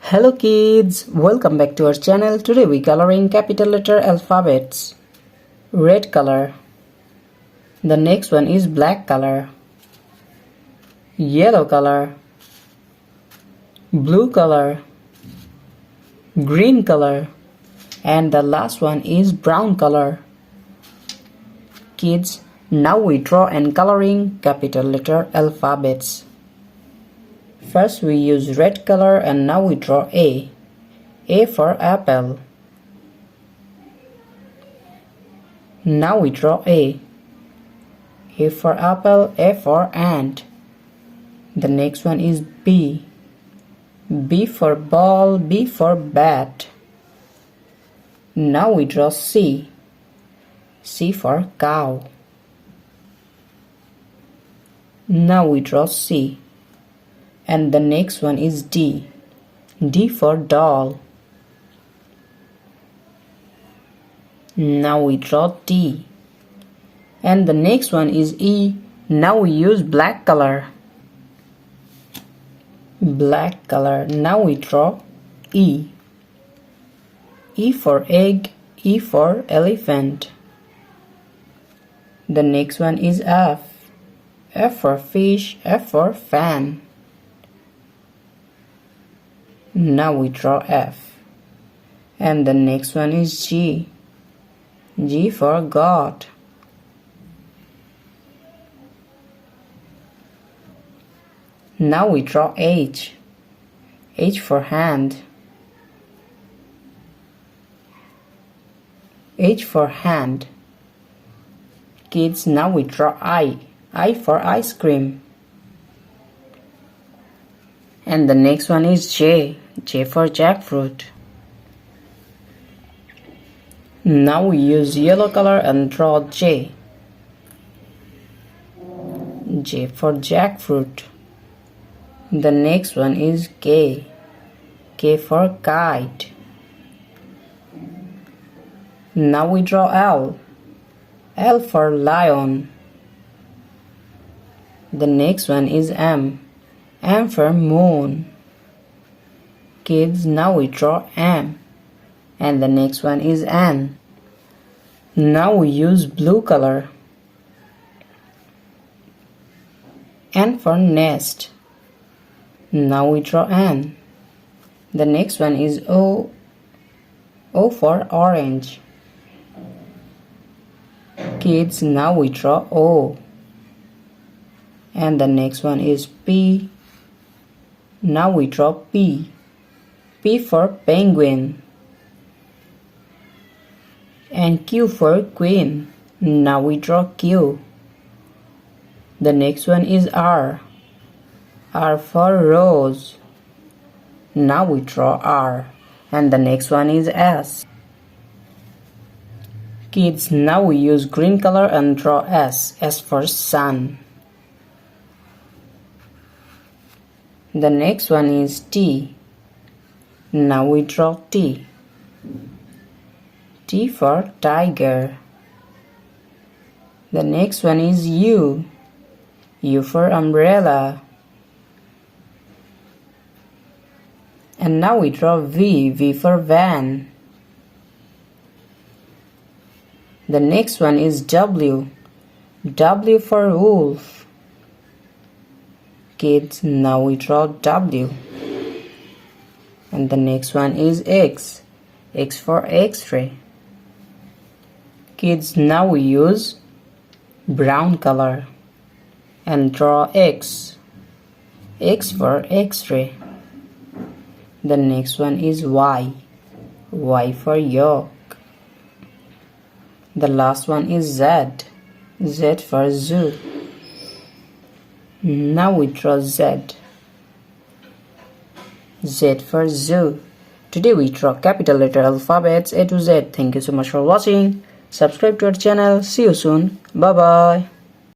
Hello kids, welcome back to our channel. Today we coloring capital letter alphabets. Red color. The next one is black color. Yellow color. Blue color. Green color. And the last one is brown color. Kids, now we draw and coloring capital letter alphabets. First we use red color and now we draw A. A for apple. Now we draw A. A for apple, A for ant. The next one is B. B for ball, B for bat. Now we draw C. C for cow. Now we draw C. And the next one is D. D for doll. Now we draw D. And the next one is E. Now we use black color. Black color. Now we draw E. E for egg, E for elephant. The next one is F. F for fish, F for fan. Now we draw F. And the next one is G. G for God. Now we draw H. H for hand. H for hand. Kids, now we draw I. I for ice cream. And the next one is J. J for jackfruit. Now we use yellow color and draw J. J for jackfruit. The next one is K. K for kite. Now we draw L. L for lion. The next one is M. M for moon. Kids, now we draw M. And the next one is N. Now we use blue color. N for nest. Now we draw N. The next one is O. O for orange. Kids, now we draw O. And the next one is P. Now we draw P. P for penguin. And Q for queen. Now we draw Q. The next one is R. R for rose. Now we draw R. And the next one is S. Kids, now we use green color and draw S. S for sun. The next one is T. Now we draw T. T for tiger. The next one is U. U for umbrella. And now we draw V. V for van. The next one is W. W for wolf. Kids, now we draw W. And the next one is X. X for X-ray. Kids, now we use brown color and draw X. X for X-ray. The next one is Y. Y for yolk. The last one is Z. Z for zoo. Now we draw Z. Z for zoo. Today we draw capital letter alphabets A to Z. Thank you so much for watching. Subscribe to our channel. See you soon. Bye bye.